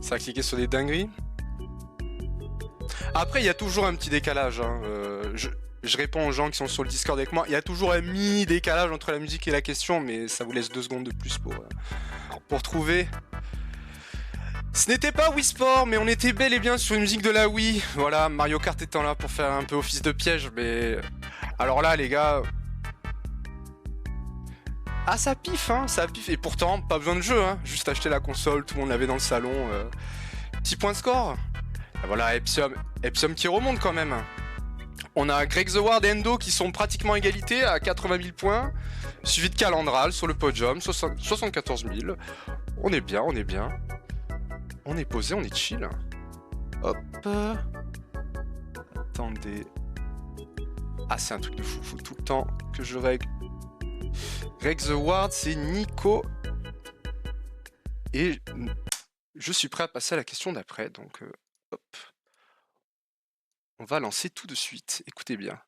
Ça a cliqué sur des dingueries. Après, il y a toujours un petit décalage. Hein. Je réponds aux gens qui sont sur le Discord avec moi. Il y a toujours un mi-décalage entre la musique et la question, mais ça vous laisse 2 secondes de plus pour trouver. Ce n'était pas Wii Sport, mais on était bel et bien sur une musique de la Wii. Voilà, Mario Kart étant là pour faire un peu office de piège, mais... Alors là, les gars... Ah, ça piffe, hein, ça piffe. Et pourtant, pas besoin de jeu, hein. Juste acheter la console, tout le monde l'avait dans le salon. Petit point de score. Et voilà, Epsium qui remonte quand même. On a Greg The Ward et Endo qui sont pratiquement à égalité à 80 000 points. Suivi de Calandral sur le podium, 74 000. On est bien, on est bien. On est posé, on est chill. Hop. Attendez. Ah, c'est un truc de fou. Faut tout le temps que je règle. Greg The Ward, c'est Nico. Et je suis prêt à passer à la question d'après. Donc, hop. On va lancer tout de suite. Écoutez bien.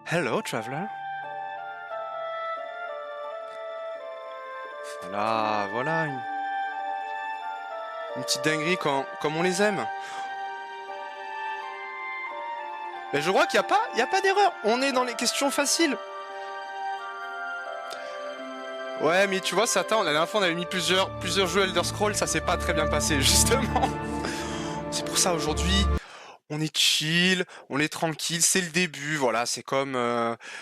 Hello, traveler. Voilà, une petite dinguerie comme on les aime. Mais je crois qu'il n'y a pas d'erreur. On est dans les questions faciles. Ouais, mais tu vois, la dernière fois, on avait mis plusieurs jeux Elder Scrolls, ça s'est pas très bien passé, justement. C'est pour ça, aujourd'hui... On est chill, on est tranquille, c'est le début, voilà, c'est comme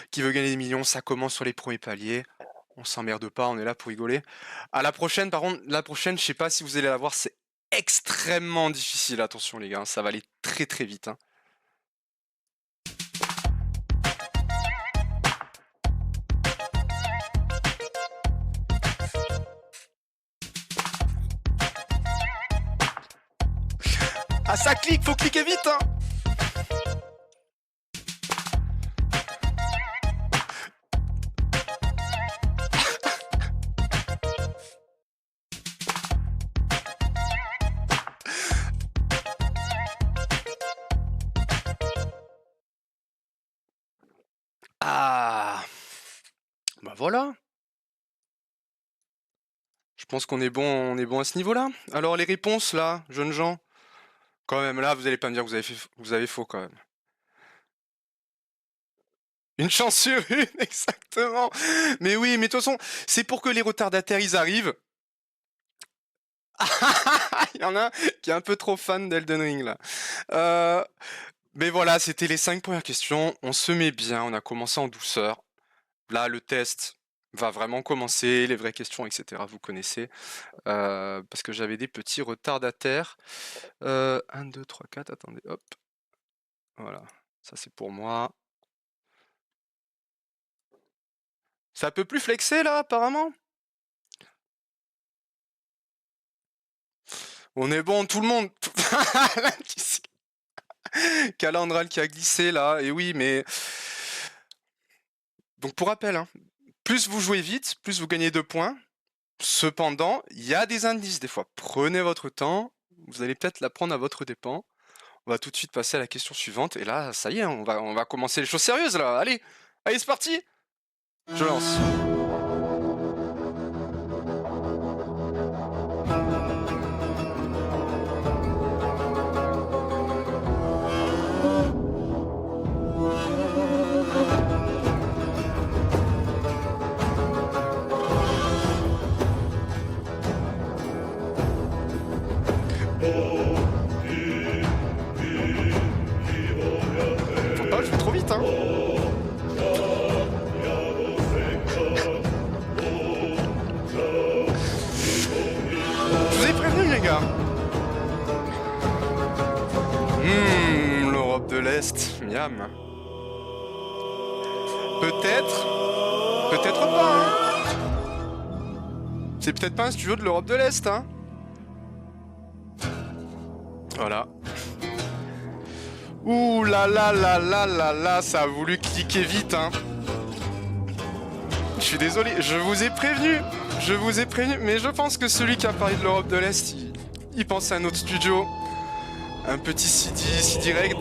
qui veut gagner des millions, ça commence sur les premiers paliers. On s'emmerde pas, on est là pour rigoler. À la prochaine, par contre, je sais pas si vous allez la voir, c'est extrêmement difficile, attention les gars, ça va aller très très vite. Hein. Ah, ça clique, faut cliquer vite, hein. Ah, bah voilà. Je pense qu'on est bon à ce niveau-là. Alors les réponses là, jeunes gens. Quand même, là, vous allez pas me dire que vous avez faux quand même. Une chance sur une, exactement. Mais oui, mais de toute façon, c'est pour que les retardataires, ils arrivent. Il y en a un qui est un peu trop fan d'Elden Ring, là. Mais voilà, c'était les 5 premières questions. On se met bien, on a commencé en douceur. Là, le test va vraiment commencer, les vraies questions, etc. Vous connaissez. Parce que j'avais des petits retardataires. 1, 2, 3, 4, attendez, hop. Voilà, ça c'est pour moi. Ça peut plus flexer là, apparemment? On est bon, tout le monde. Calandral qui a glissé là, et oui, mais. Donc pour rappel, hein, plus vous jouez vite, plus vous gagnez 2 points. Cependant, il y a des indices des fois. Prenez votre temps, vous allez peut-être l'apprendre à votre dépens. On va tout de suite passer à la question suivante, et là, ça y est, on va commencer les choses sérieuses là. Allez, c'est parti. Je lance. Faut pas, je vais trop vite, hein. Je vous ai prévenu, les gars. miam. Peut-être. Peut-être pas, hein. C'est peut-être pas un studio de l'Europe de l'Est, hein. Voilà. Ouh là là là là là là, ça a voulu cliquer vite, hein. Je suis désolé, je vous ai prévenu. Je vous ai prévenu, mais je pense que celui qui a parlé de l'Europe de l'Est, il pense à un autre studio. Un petit CD Rect.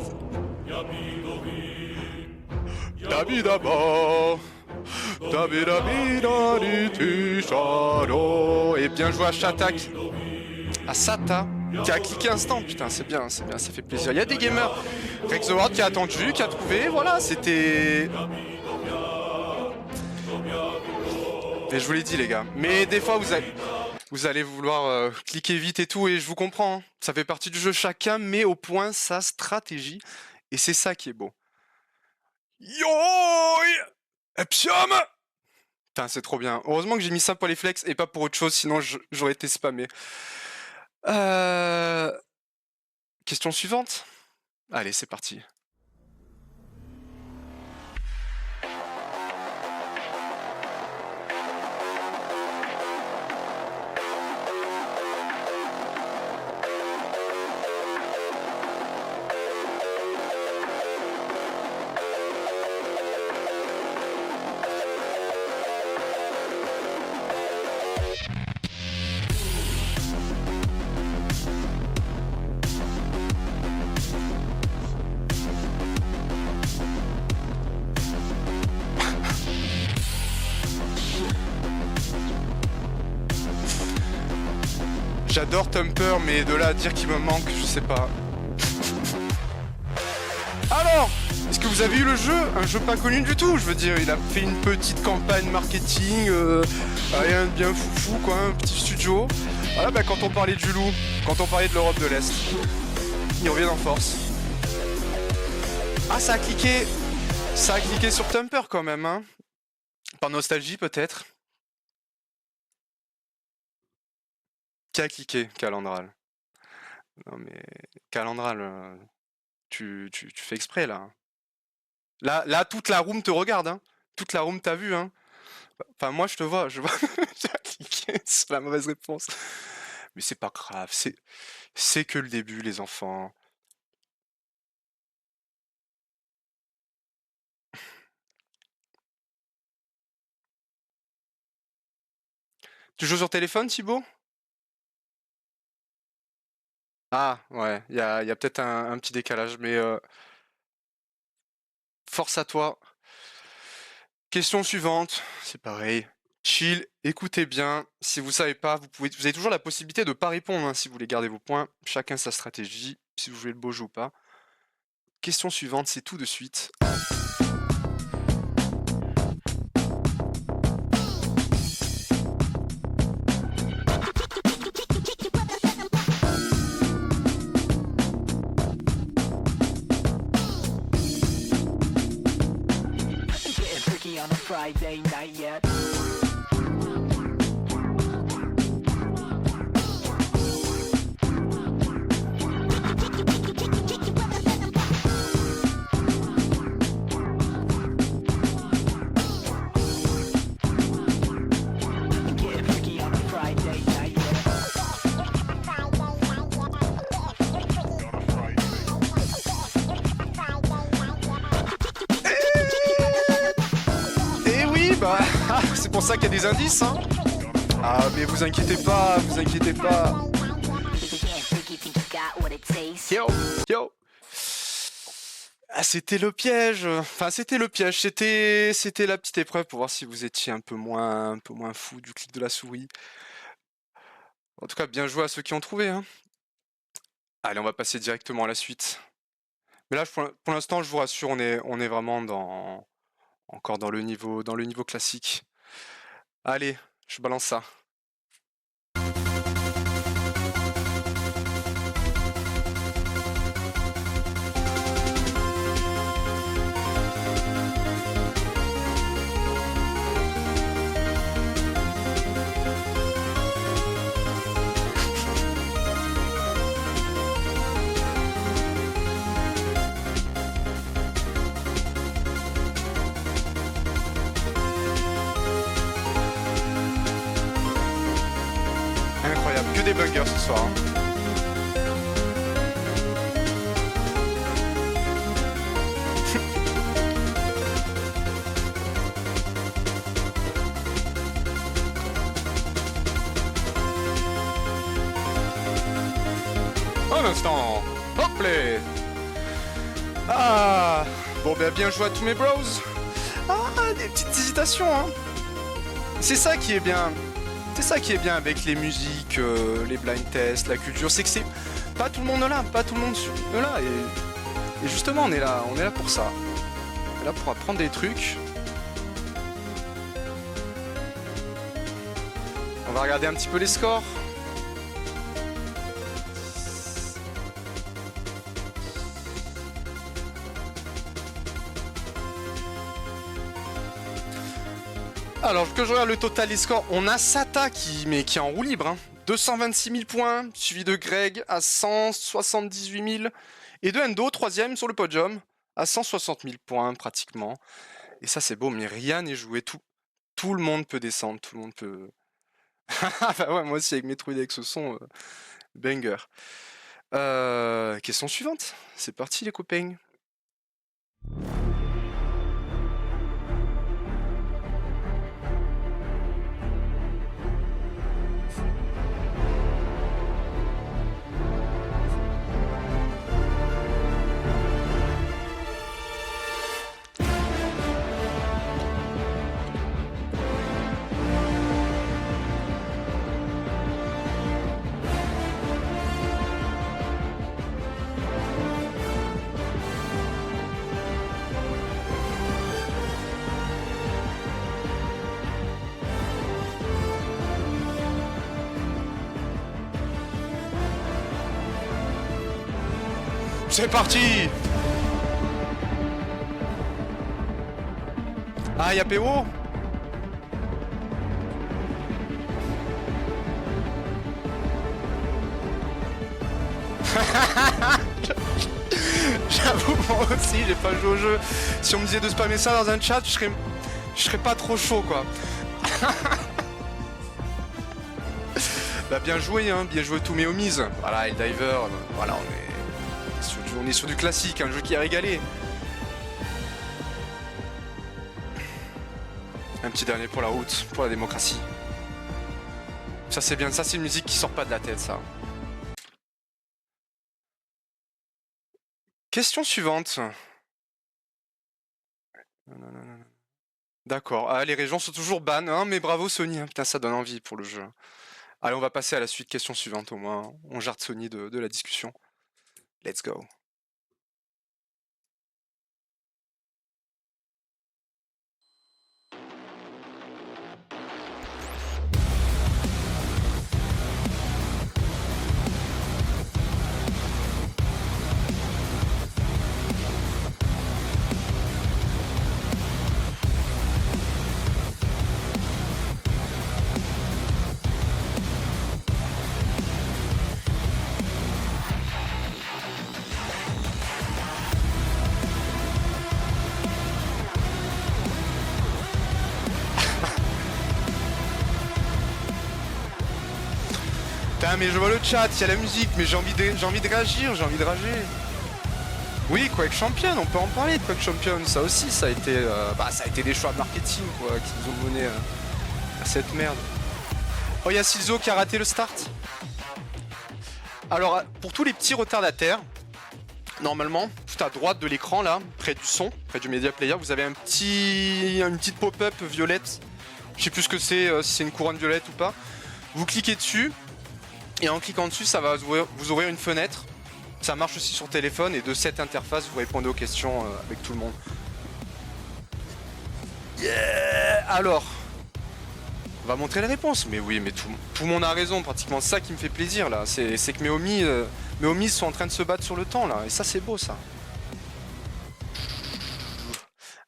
Et bien joué à Shatak. À Sata, qui a cliqué instant. Putain, c'est bien, ça fait plaisir. Il y a des gamers. Rex The World qui a attendu, qui a trouvé. Voilà, c'était... Et je vous l'ai dit, les gars. Mais des fois, vous allez vouloir cliquer vite et tout, et je vous comprends. Hein. Ça fait partie du jeu, chacun met au point sa stratégie. Et c'est ça qui est beau. Yo, Epsium. Putain, c'est trop bien. Heureusement que j'ai mis ça pour les flex et pas pour autre chose, sinon j'aurais été spammé. Question suivante. Allez, c'est parti. J'adore Thumper, mais de là à dire qu'il me manque, je sais pas. Alors, est-ce que vous avez eu le jeu? Un jeu pas connu du tout, je veux dire, il a fait une petite campagne marketing, rien de bien foufou, quoi, un petit studio. Voilà, bah quand on parlait du loup, quand on parlait de l'Europe de l'Est, ils reviennent en force. Ah, ça a cliqué sur Thumper quand même, hein. Par nostalgie peut-être. Qui a cliqué? Calandral. Non mais... Calandral, tu fais exprès là. Là, toute la room te regarde, hein. Toute la room t'a vu, hein. Enfin, moi, je vois. J'ai cliqué sur la mauvaise réponse. Mais c'est pas grave, c'est que le début, les enfants. Tu joues sur téléphone, Thibaut? Ah, ouais, il y a peut-être un petit décalage, mais force à toi. Question suivante, c'est pareil. Chill, écoutez bien. Si vous savez pas, vous avez toujours la possibilité de pas répondre hein, si vous voulez garder vos points. Chacun sa stratégie, si vous jouez le beau jeu ou pas. Question suivante, c'est tout de suite. Friday night yet. C'est pour ça qu'il y a des indices, hein. Ah, mais vous inquiétez pas, vous inquiétez pas. Yo. Ah, c'était le piège. Enfin, c'était le piège. C'était la petite épreuve pour voir si vous étiez un peu moins fou du clic de la souris. En tout cas, bien joué à ceux qui ont trouvé, hein. Allez, on va passer directement à la suite. Mais là, pour l'instant, je vous rassure, on est vraiment encore dans le niveau classique. Allez, je balance ça. les bungers ce soir. Hein. Un instant. Hop là. Ah. Bon ben bien joué à tous mes bros. Ah, des petites hésitations hein. C'est ça qui est bien. C'est ça qui est bien avec les musiques, les blind tests, la culture, c'est que c'est pas tout le monde là, pas tout le monde là et justement on est là pour ça. On est là pour apprendre des trucs. On va regarder un petit peu les scores. Alors que je regarde le total des scores, on a Sata qui est en roue libre. Hein. 226 000 points, suivi de Greg à 178 000. Et de Endo, troisième sur le podium, à 160 000 points pratiquement. Et ça c'est beau, mais rien n'est joué. Tout le monde peut descendre, tout le monde peut... bah ouais, moi aussi avec mes trucs avec ce son, banger. Question suivante. C'est parti les copains. C'est parti. Ah, y'a PO. J'avoue, moi aussi, j'ai pas joué au jeu. Si on me disait de spammer ça dans un chat, je serais pas trop chaud, quoi. Bah, bien joué, hein, bien joué tous mes homies. Voilà, Helldiver, voilà, on est sur du classique, un jeu qui a régalé. Un petit dernier pour la route, pour la démocratie. Ça c'est bien, ça c'est une musique qui sort pas de la tête, ça. Question suivante. D'accord, ah, les régions sont toujours ban, hein, mais bravo Sony, hein. Putain ça donne envie pour le jeu. Allez, on va passer à la suite, question suivante au moins. On jarde Sony de la discussion. Let's go. Putain, mais je vois le chat, il y a la musique, mais j'ai envie de réagir, j'ai envie de rager. Oui, Quake Champion, on peut en parler de Quake Champion, ça aussi, ça a été des choix marketing, quoi, qui nous ont mené à cette merde. Oh, il y a Silzo qui a raté le start. Alors, pour tous les petits retardataires, normalement, tout à droite de l'écran, là, près du son, près du Media Player, vous avez une petite pop-up violette. Je sais plus ce que c'est, si c'est une couronne violette ou pas. Vous cliquez dessus, et en cliquant dessus, ça va vous ouvrir une fenêtre. Ça marche aussi sur téléphone, et de cette interface, vous répondez aux questions avec tout le monde. Yeah. Alors, on va montrer les réponses. Mais oui, mais tout le monde a raison, pratiquement. C'est ça qui me fait plaisir, là. C'est que mes homies sont en train de se battre sur le temps, là. Et ça, c'est beau, ça.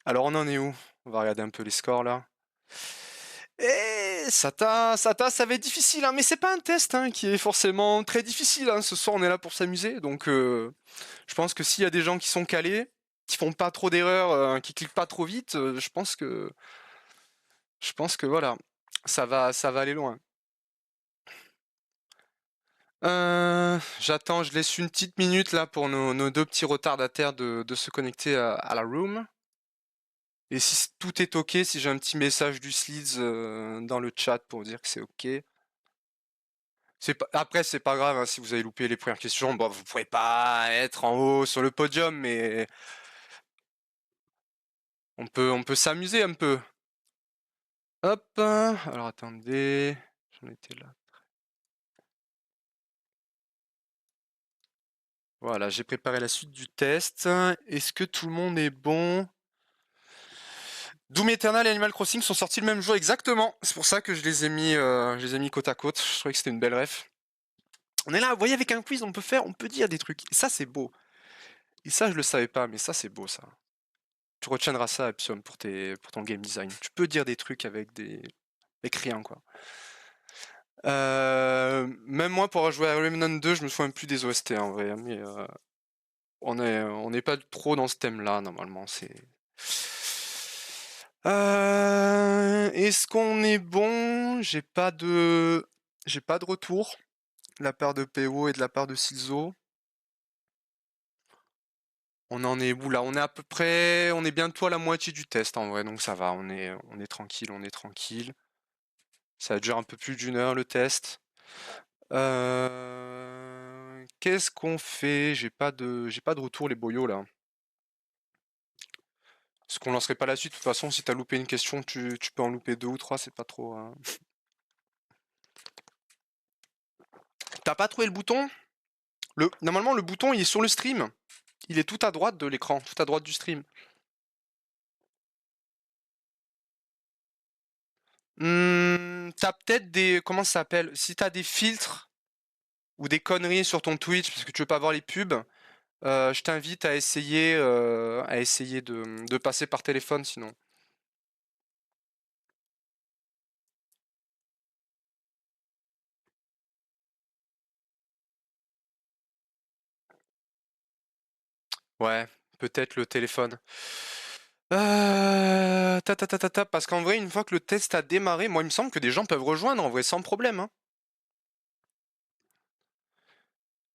Alors, on en est où? On va regarder un peu les scores, là. Et Sata, ça va être difficile, hein, mais c'est pas un test hein, qui est forcément très difficile. Hein. Ce soir, on est là pour s'amuser, donc je pense que s'il y a des gens qui sont calés, qui font pas trop d'erreurs, qui cliquent pas trop vite, je pense que voilà, ça va aller loin. J'attends, je laisse une petite minute là pour nos deux petits retardataires de se connecter à la room. Et si tout est ok, si j'ai un petit message du Slids dans le chat pour dire que c'est ok. Après, c'est pas grave hein, si vous avez loupé les premières questions. Bon, vous pourrez pas être en haut sur le podium, mais on peut s'amuser un peu. Hop, alors attendez, j'en étais là. Voilà, j'ai préparé la suite du test. Est-ce que tout le monde est bon? Doom Eternal et Animal Crossing sont sortis le même jour exactement. C'est pour ça que je les ai mis côte à côte. Je trouvais que c'était une belle ref. On est là, vous voyez, avec un quiz, on peut dire des trucs. Et ça, c'est beau. Et ça, je le savais pas, mais ça, c'est beau, ça. Tu retiendras ça, Epsilon, pour ton game design. Tu peux dire des trucs avec rien, quoi. Même moi, pour avoir joué à Remnant 2, je me souviens plus des OST, en vrai. Mais on n'est pas trop dans ce thème-là, normalement. Est-ce qu'on est bon? J'ai pas de retour de la part de PO et de la part de Silzo. On en est où là? On est à peu près, on est bientôt à la moitié du test en vrai, donc ça va, on est tranquille, on est tranquille. Ça dure un peu plus d'une heure le test. Qu'est-ce qu'on fait? J'ai pas de retour les boyaux là. Est-ce qu'on lancerait pas la suite? De toute façon, si t'as loupé une question, tu peux en louper deux ou trois, c'est pas trop, hein. T'as pas trouvé le bouton? Normalement, le bouton, il est sur le stream. Il est tout à droite de l'écran, tout à droite du stream. T'as peut-être des... Comment ça s'appelle? Si t'as des filtres ou des conneries sur ton Twitch, parce que tu veux pas voir les pubs, je t'invite à essayer de passer par téléphone, sinon. Ouais, peut-être le téléphone. Parce qu'en vrai, une fois que le test a démarré, moi, il me semble que des gens peuvent rejoindre, en vrai, sans problème, hein.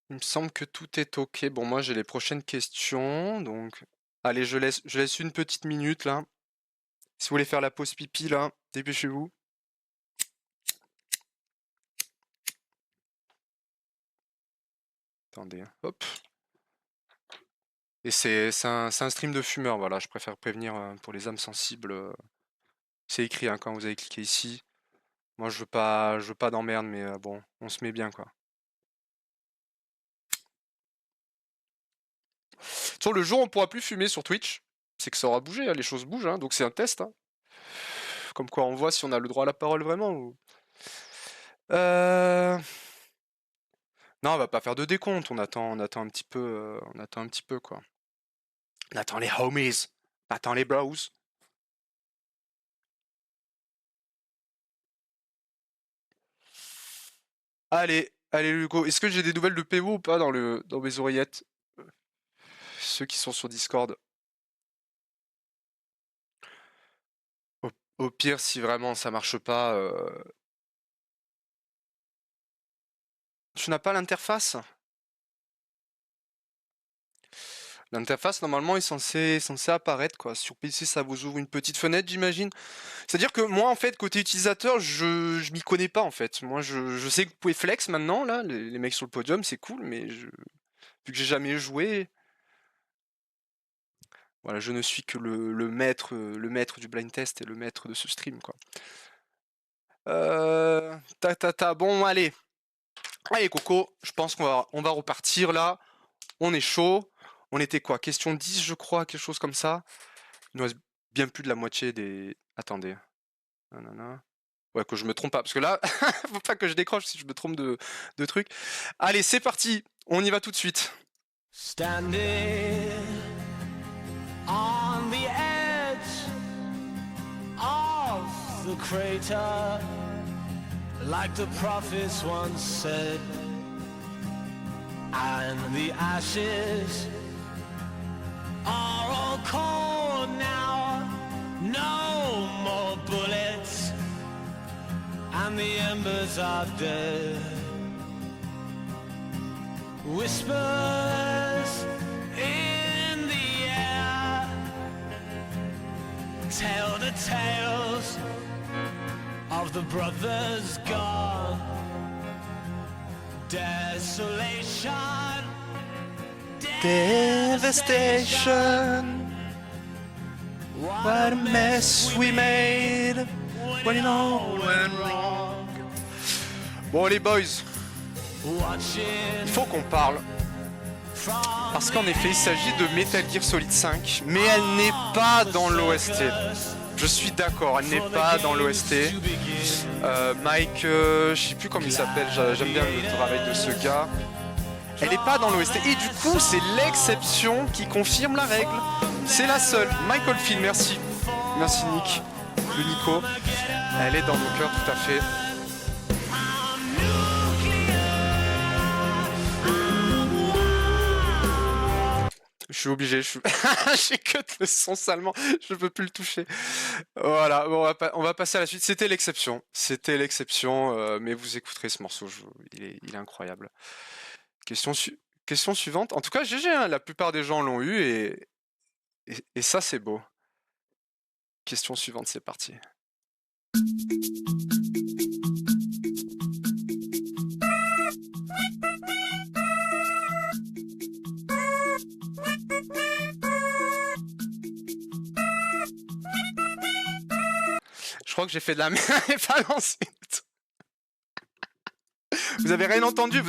Il me semble que tout est ok. Bon, moi, j'ai les prochaines questions, donc... Allez, je laisse une petite minute, là. Si vous voulez faire la pause pipi, là, dépêchez-vous. Attendez, hein, hop. Et c'est un stream de fumeur, voilà, je préfère prévenir pour les âmes sensibles. C'est écrit hein, quand vous avez cliqué ici. Moi, je veux pas d'emmerde, mais bon, on se met bien, quoi. Sur le jour où on pourra plus fumer sur Twitch, c'est que ça aura bougé, hein, les choses bougent, hein, donc c'est un test, hein. Comme quoi, on voit si on a le droit à la parole vraiment. Euh... Non, on va pas faire de décompte, on attend un petit peu, on attend un petit peu, quoi. On attend les homies, on attend les bros. Allez, allez Hugo, est-ce que j'ai des nouvelles de PO ou pas dans mes oreillettes? Ceux qui sont sur Discord. Au pire, si vraiment ça marche pas, tu n'as pas l'interface? L'interface, normalement, est censée apparaître, quoi. Sur PC, ça vous ouvre une petite fenêtre, j'imagine. C'est-à-dire que moi, en fait, côté utilisateur, je m'y connais pas, en fait. Moi, je sais que vous pouvez flex maintenant, là, les mecs sur le podium, c'est cool, mais vu que j'ai jamais joué, voilà, je ne suis que le maître du blind test et le maître de ce stream, quoi. Bon, allez. Allez, Coco, je pense qu'on va repartir, là. On est chaud. On était quoi? Question 10, je crois, quelque chose comme ça. Il nous reste bien plus de la moitié des... Attendez. Nanana. Ouais, que je me trompe pas. Parce que là, faut pas que je décroche si je me trompe de truc. Allez, c'est parti. On y va tout de suite. Standing on the edge of the crater, like the prophets once said, and the ashes are all cold now, no more bullets, and the embers are dead. Whispers in the air tell the tales of the brothers gone. Desolation, Devastation. What a mess we made when it all went wrong. Bon les boys, il faut qu'on parle. Parce qu'en effet, il s'agit de Metal Gear Solid 5, mais elle n'est pas dans l'OST. Je suis d'accord, elle n'est pas dans l'OST. Mike, je sais plus comment il s'appelle, j'aime bien le travail de ce gars. Elle n'est pas dans l'OST. Et du coup, c'est l'exception qui confirme la règle. C'est la seule. Michael Field, merci. Merci Nick. Le Nico. Elle est dans nos cœurs, tout à fait. Je suis obligé, j'ai cut le son salement, je peux plus le toucher. Voilà, bon, on va passer à la suite. C'était l'exception, mais vous écouterez ce morceau, il est incroyable. Question suivante. En tout cas, GG, hein, la plupart des gens l'ont eu et ça c'est beau. Question suivante, c'est parti. Je crois que j'ai fait de la merde et pas lancé. Vous avez rien entendu,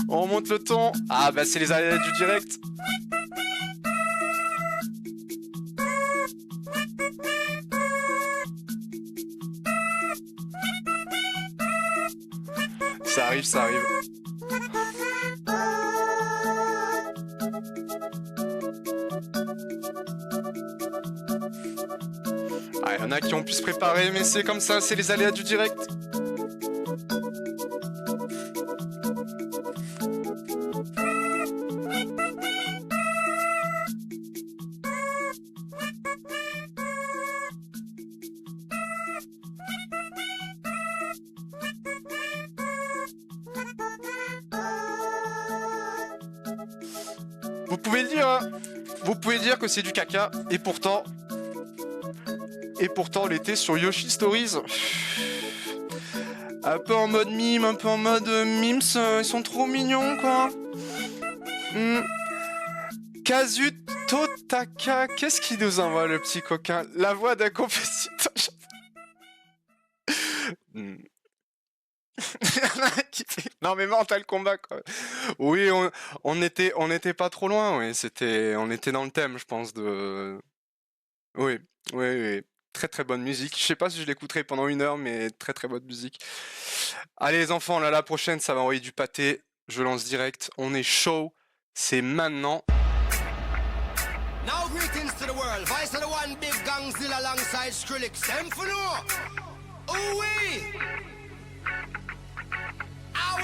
On remonte le ton. Ah bah c'est les aléas du direct. Ça arrive. Ah, y en a qui ont pu se préparer, mais c'est comme ça, c'est les aléas du direct. Vous pouvez le dire, hein. Vous pouvez dire que c'est du caca, et pourtant l'été sur Yoshi Stories, un peu en mode mime, un peu en mode mimes, ils sont trop mignons quoi. Kazu Totaka, qu'est-ce qu'il nous envoie le petit coquin? La voix d'un compétiteur. Non mais Mortal Kombat quoi. Oui, on était pas trop loin, oui, on était dans le thème, je pense de. Oui. Très très bonne musique. Je sais pas si je l'écouterai pendant 1 heure, mais très très bonne musique. Allez les enfants, là la prochaine, ça va envoyer du pâté. Je lance direct. On est chaud. C'est maintenant. Now greetings to the world. Vice of the one big gangzilla alongside Skrillex. Them for no. Ooh wee. Ow.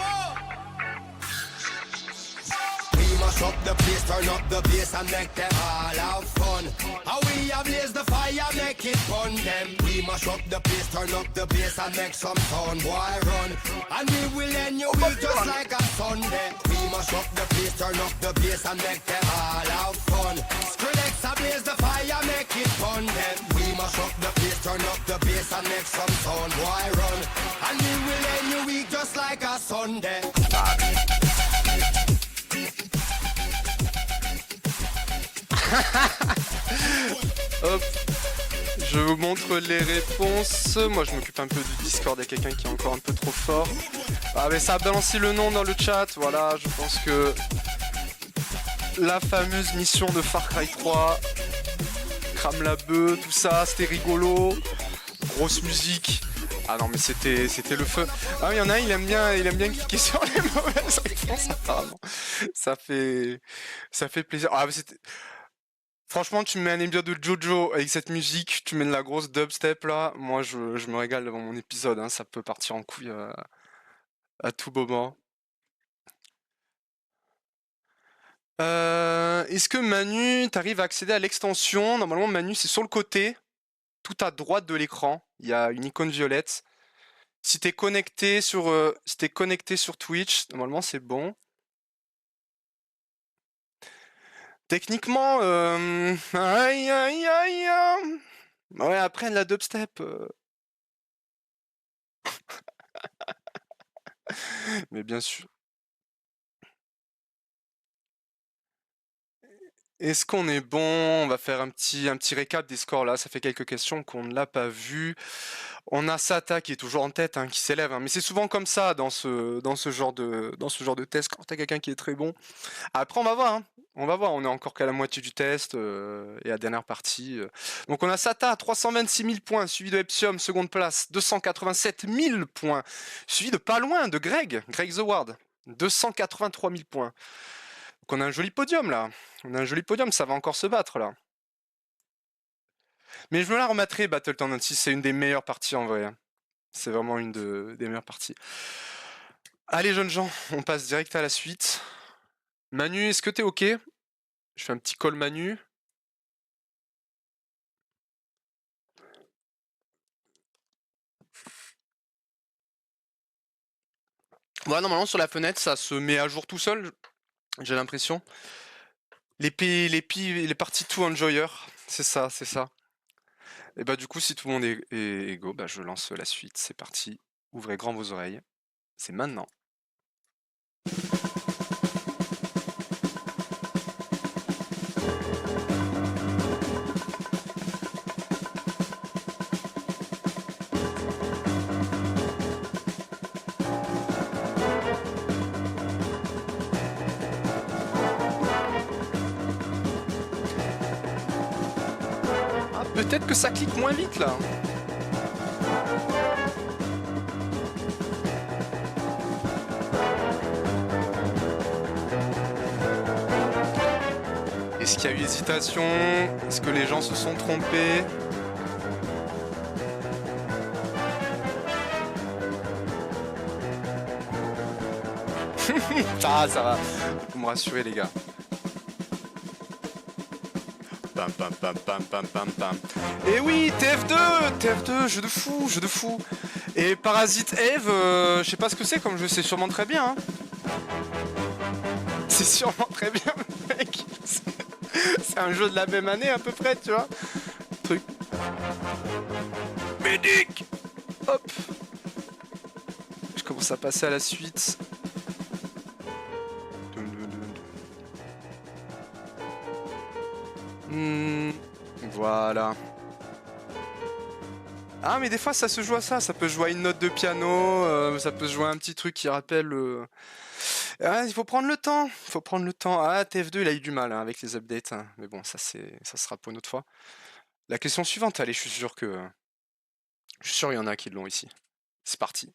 Mash up the place, turn up the bass and make them all have fun. How we ablaze the fire, make it fun them. We mash up the place, turn up the bass and make some sound, boy run. And we will end your week just like a Sunday. We mash up the place, turn up the bass and make them all have fun. Skrillex ablaze the fire, make it fun them. We mash up the place, turn up the bass and make some sound, boy run. And we will end your week just like a Sunday. Hop, je vous montre les réponses. Moi je m'occupe un peu du Discord, il y a quelqu'un qui est encore un peu trop fort. Ah mais ça a balancé le nom dans le chat, voilà, je pense que la fameuse mission de Far Cry 3, crame la bœuf, tout ça, c'était rigolo, grosse musique. Ah non mais c'était le feu. Ah oui, il y en a un, il aime bien cliquer sur les mauvaises réponses apparemment. Ça fait plaisir. Ah mais c'était. Franchement, tu me mets un épisode de Jojo avec cette musique, tu mets de la grosse dubstep là, moi je me régale devant mon épisode, hein, ça peut partir en couille à tout moment. Est-ce que Manu, t'arrives à accéder à l'extension? Normalement, Manu, c'est sur le côté, tout à droite de l'écran, il y a une icône violette. Si t'es connecté sur Twitch, normalement c'est bon. Techniquement, aïe, aïe, aïe, aïe. Ouais, après la dubstep. Mais bien sûr. Est-ce qu'on est bon? On va faire un petit récap des scores là. Ça fait quelques questions qu'on ne l'a pas vu. On a Sata qui est toujours en tête, hein, qui s'élève, hein. Mais c'est souvent comme ça dans ce genre de test quand t'as quelqu'un qui est très bon. Après, on va voir, hein. On va voir. On est encore qu'à la moitié du test et à la dernière partie. Donc on a Sata à 326 000 points, suivi de Epsium, seconde place, 287 000 points, suivi de pas loin de Greg The Ward, 283 000 points. Donc on a un joli podium là. On a un joli podium, ça va encore se battre là. Mais je me la remettrai Battletown 6, c'est une des meilleures parties en vrai, hein. C'est vraiment des meilleures parties. Allez jeunes gens, on passe direct à la suite. Manu, est-ce que t'es ok? Je fais un petit call Manu. Ouais, normalement sur la fenêtre, ça se met à jour tout seul, j'ai l'impression. Les parties to enjoyer, c'est ça, c'est ça. Et bah du coup, si tout le monde est go, bah je lance la suite, c'est parti. Ouvrez grand vos oreilles, c'est maintenant. Ah, peut-être que ça clique moins vite là. Est-ce qu'il y a eu hésitation? Est-ce que les gens se sont trompés? Ah, ça va. Vous me rassurez, les gars. Pam pam pam pam pam pam pam. Et oui, TF2, jeu de fou, jeu de fou. Et Parasite Eve, je sais pas ce que c'est comme jeu, c'est sûrement très bien, hein. C'est sûrement très bien, mec. C'est un jeu de la même année à peu près, tu vois. Truc. Médic. Hop. Je commence à passer à la suite. Voilà. Ah mais des fois ça se joue à ça peut jouer à une note de piano, ça peut se jouer à un petit truc qui rappelle... Ah, il faut prendre le temps, Ah, TF2 il a eu du mal hein, avec les updates, hein. Mais bon ça sera pour une autre fois. La question suivante, allez, je suis sûr il y en a qui l'ont ici. C'est parti.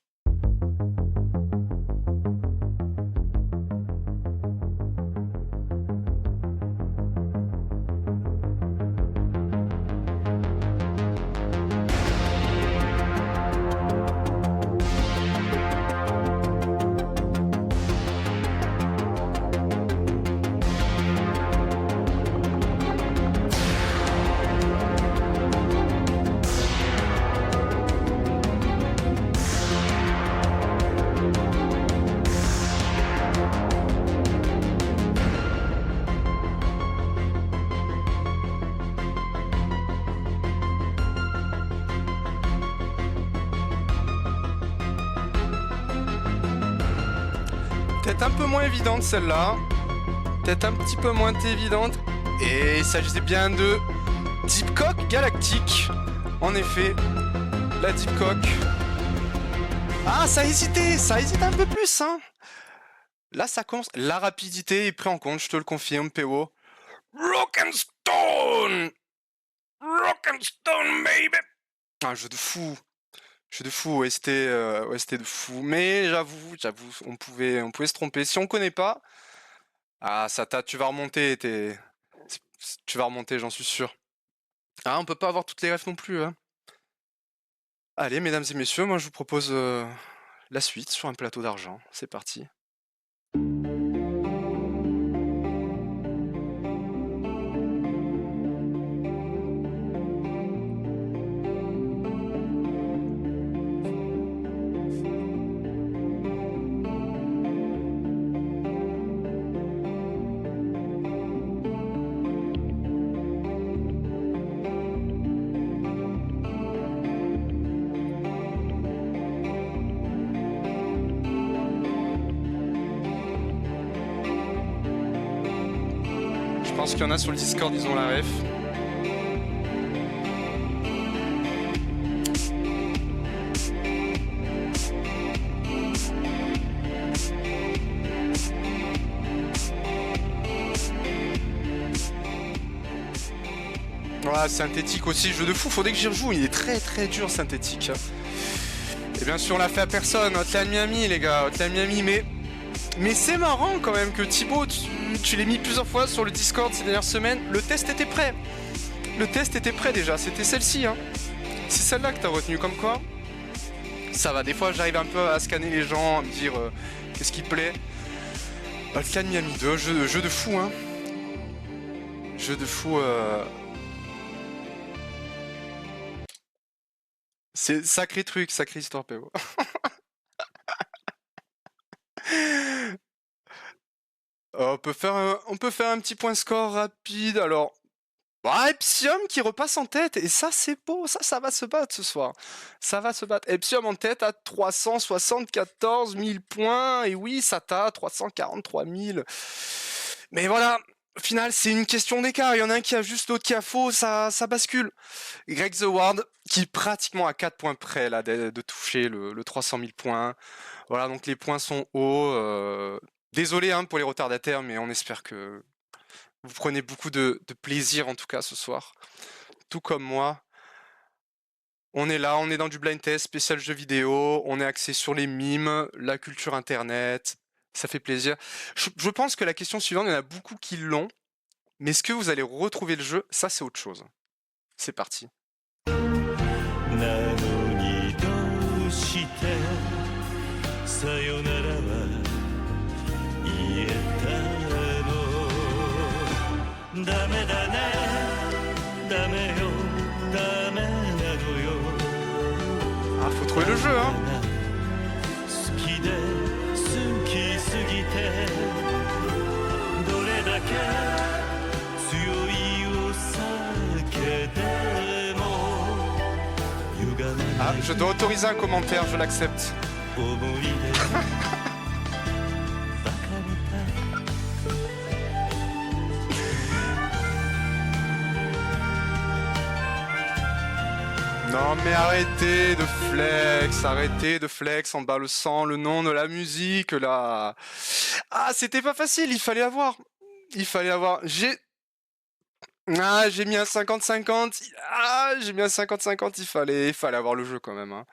Peut-être un peu moins évidente celle-là. Peut-être un petit peu moins évidente. Et il s'agissait bien de Deep Cock Galactique. En effet, la Deep Cock. Ah, ça a hésité un peu plus, hein. Là, ça commence. La rapidité est prise en compte, je te le confirme, PO. Rock and Stone! Rock and Stone, baby! Un jeu de fou. Jeu de fou, OST de fou. Mais j'avoue, on pouvait se tromper. Si on connaît pas, ah, tu vas remonter, j'en suis sûr. Ah, on peut pas avoir toutes les refs non plus, hein. Allez, mesdames et messieurs, moi je vous propose la suite sur un plateau d'argent. C'est parti. pense qu'il y en a sur le Discord, ils ont la ref. Voilà, synthétique aussi, jeu de fou, faudrait que j'y rejoue, il est très très dur synthétique. Et bien sûr on l'a fait à personne, Hotline Miami les gars, Hotline Miami, mais c'est marrant quand même que Thibaut, tu l'as mis plusieurs fois sur le Discord ces dernières semaines, le test était prêt. Le test était prêt déjà, c'était celle-ci hein. C'est celle-là que t'as retenu comme quoi. Ça va, des fois j'arrive un peu à scanner les gens, à me dire qu'est-ce qui plaît. Hotline Miami 2, jeu de fou hein. Jeu de fou C'est sacré truc, sacrée histoire, PO. On peut faire un petit point score rapide. Alors, bah, Epsium qui repasse en tête. Et ça, c'est beau. Ça va se battre ce soir. Ça va se battre. Epsium en tête à 374 000 points. Et oui, Sata, 343 000. Mais voilà. Au final, c'est une question d'écart. Il y en a un qui a juste, l'autre qui a faux. Ça bascule. Greg The Ward, qui pratiquement à 4 points près là, de toucher le 300 000 points. Voilà, donc les points sont hauts. Désolé hein, pour les retardataires, mais on espère que vous prenez beaucoup de plaisir en tout cas ce soir. Tout comme moi. On est là, on est dans du blind test spécial jeux vidéo. On est axé sur les mimes, la culture internet. Ça fait plaisir. Je pense que la question suivante, il y en a beaucoup qui l'ont. Mais est-ce que vous allez retrouver le jeu? Ça, c'est autre chose. C'est parti. なのにどうしてさよならは言えたのダメだねダメよダメなのよ Ah, faut trouver le jeu, hein. 好きで好きすぎてどれだけ強いお酒でも Ah, je dois autoriser un commentaire, je l'accepte. Non mais arrêtez de flex en bas le sang, le nom de la musique là. Ah, c'était pas facile, il fallait avoir. J'ai mis un 50-50. Ah, j'ai mis un 50-50. Il fallait avoir le jeu quand même. Hein.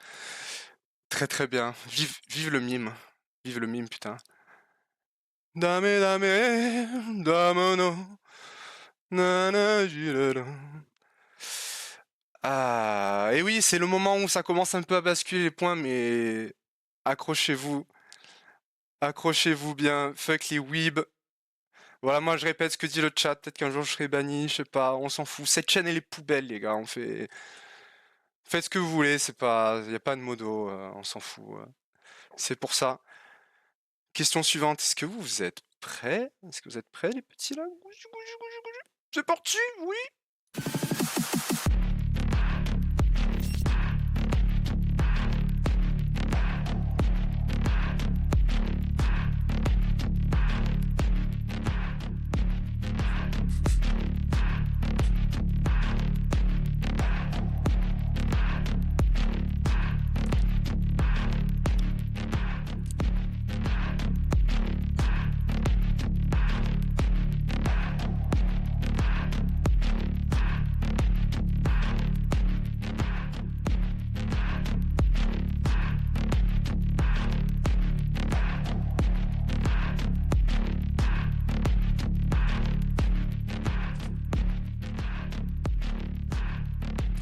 Très très bien. Vive le mime. Vive le mime, putain. Dame, dame, dame, no. Nana, jirara. Ah, et oui, c'est le moment où ça commence un peu à basculer les points, mais accrochez-vous. Accrochez-vous bien. Fuck les weebs. Voilà, moi je répète ce que dit le chat, peut-être qu'un jour je serai banni, je sais pas, on s'en fout. Cette chaîne elle est poubelle les gars, faites ce que vous voulez, c'est pas, y a pas de modo, on s'en fout. C'est pour ça. Question suivante, est-ce que vous êtes prêts? Est-ce que vous êtes prêts les petits là? C'est parti, oui.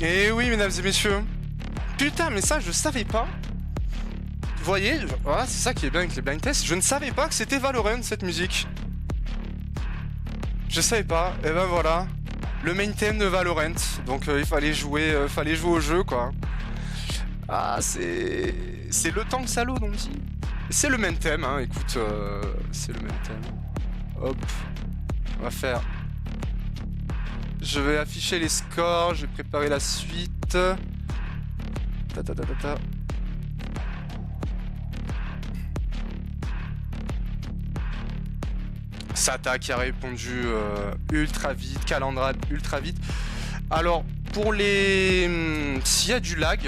Et oui, mesdames et messieurs. Putain, mais ça, je savais pas. Vous voyez, voilà, c'est ça qui est bien avec les blind tests. Je ne savais pas que c'était Valorant, cette musique. Je savais pas. Et ben voilà. Le main theme de Valorant. Donc il fallait jouer au jeu, quoi. Ah, c'est le tank salaud, donc dit. C'est le main theme, hein. Écoute, c'est le main theme. Hop. On va faire... Je vais afficher les scores, je vais préparer la suite. Ta ta ta ta ta. Sata qui a répondu ultra vite, Calandra ultra vite. Alors, pour les... s'il y a du lag,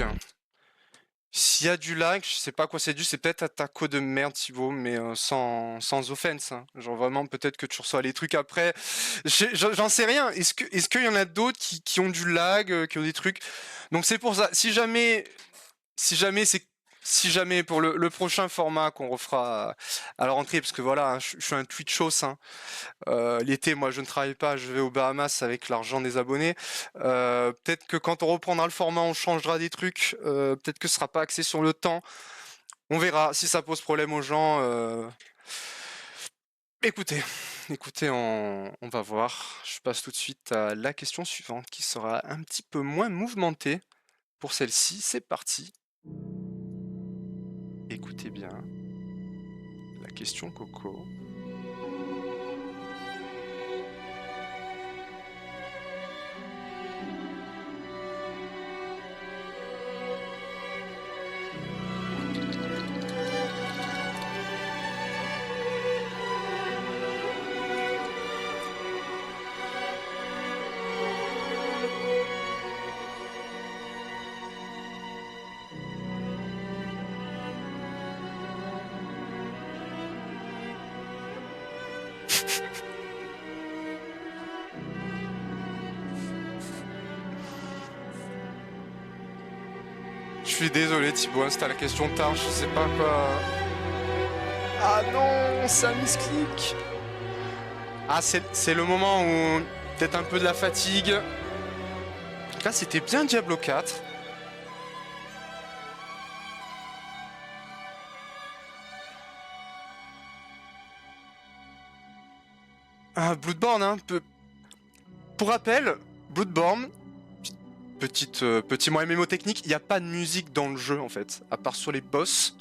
je sais pas à quoi c'est dû, c'est peut-être à ta co de merde Thibaut, mais sans offense. Hein. Genre vraiment, peut-être que tu reçois les trucs après. J'en sais rien. Est-ce qu'il y en a d'autres qui ont du lag, qui ont des trucs? Donc c'est pour ça. Si jamais pour le prochain format qu'on refera à la rentrée, parce que voilà, hein, je suis un Twitchos, hein. L'été, moi, je ne travaille pas, je vais aux Bahamas avec l'argent des abonnés. Peut-être que quand on reprendra le format, on changera des trucs. Peut-être que ce sera pas axé sur le temps. On verra si ça pose problème aux gens. Écoutez, on va voir. Je passe tout de suite à la question suivante qui sera un petit peu moins mouvementée. Pour celle-ci, c'est parti. Écoutez bien. La question Coco. Je suis désolé Thibaut, hein, c'était la question tard, je sais pas quoi. Ah non, ça misclick. Ah c'est le moment où peut-être un peu de la fatigue. Là c'était bien Diablo 4. Ah, Bloodborne, hein. Pour rappel, Bloodborne, petit moyen mémo technique, il n'y a pas de musique dans le jeu en fait, à part sur les boss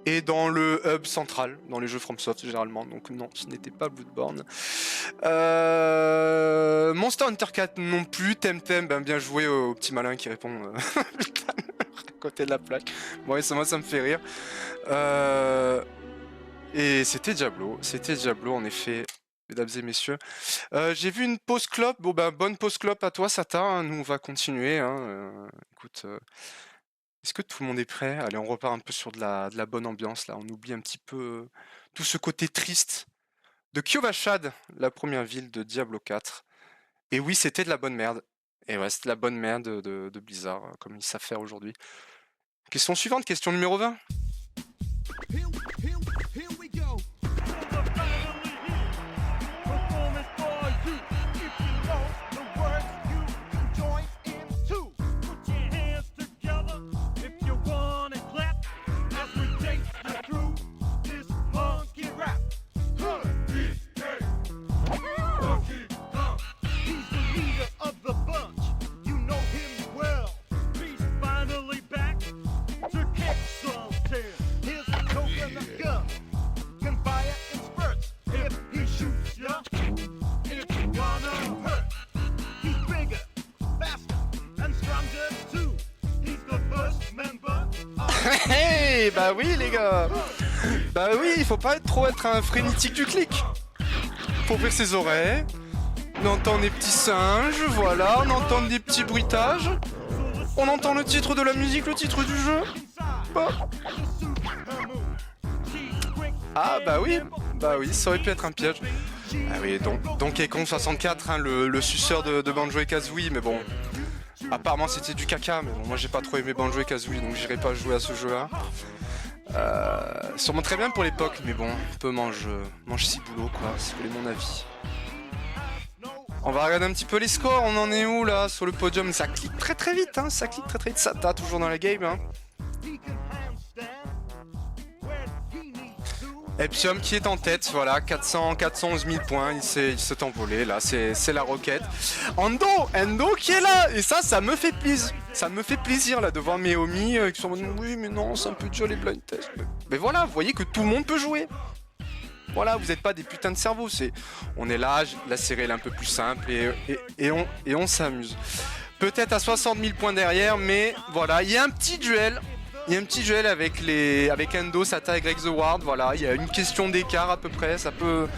et dans le hub central, dans les jeux FromSoft généralement. Donc non, ce n'était pas Bloodborne. Monster Hunter 4 non plus. Temtem, ben bien joué au petit malin qui répond à côté de la plaque. Bon, et moi ça me fait rire. Et c'était Diablo en effet. Mesdames et messieurs, j'ai vu une pause clope. Bon ben bonne pause clope à toi Sata, hein. Nous on va continuer. Hein. Écoute, est-ce que tout le monde est prêt? Allez, on repart un peu sur de la bonne ambiance là. On oublie un petit peu tout ce côté triste de Kyovashad, la première ville de Diablo 4. Et oui, c'était de la bonne merde. Et ouais, c'était de la bonne merde de Blizzard, comme ils savent faire aujourd'hui. Question suivante, question numéro 20. Hey, bah oui les gars. Bah oui, il faut pas trop être un frénétique du clic. Faut ouvrir ses oreilles. On entend des petits singes, voilà, on entend des petits bruitages. On entend le titre de la musique, le titre du jeu. Bah. Ah bah oui, ça aurait pu être un piège. Ah oui, Donkey Kong 64, hein, le suceur de Banjo et Kazooie, mais bon. Apparemment c'était du caca, mais bon, moi j'ai pas trop aimé Banjo et Kazooie, donc j'irai pas jouer à ce jeu-là. Sûrement très bien pour l'époque, mais bon, un peu mange ciboulot quoi, si vous voulez mon avis. On va regarder un petit peu les scores, on en est où là sur le podium? Ça clique très très vite, hein, ça clique très très vite, Sata toujours dans la game. Hein. Epsium qui est en tête, voilà, 411 000 points, il s'est envolé, là, c'est la roquette. Endo qui est là, et ça me fait plaisir. Ça me fait plaisir, là, de voir mes homies qui sont en mode, oui, mais non, c'est un peu dur les blind tests. Mais voilà, vous voyez que tout le monde peut jouer. Voilà, vous n'êtes pas des putains de cerveaux, on est là, la série elle est un peu plus simple, et on s'amuse. Peut-être à 60 000 points derrière, mais voilà, il y a un petit duel. Il y a un petit duel avec Endo, Sata et Greg The Ward, voilà, il y a une question d'écart à peu près, ça peut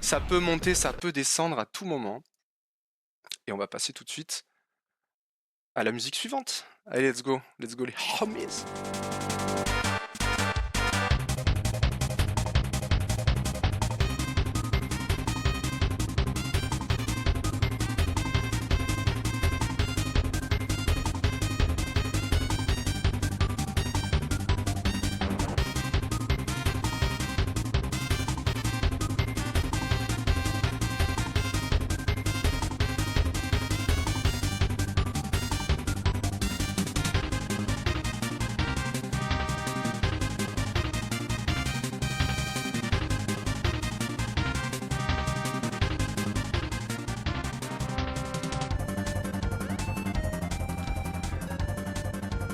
Ça peut monter, ça peut descendre à tout moment. Et on va passer tout de suite à la musique suivante. Allez, let's go les homies.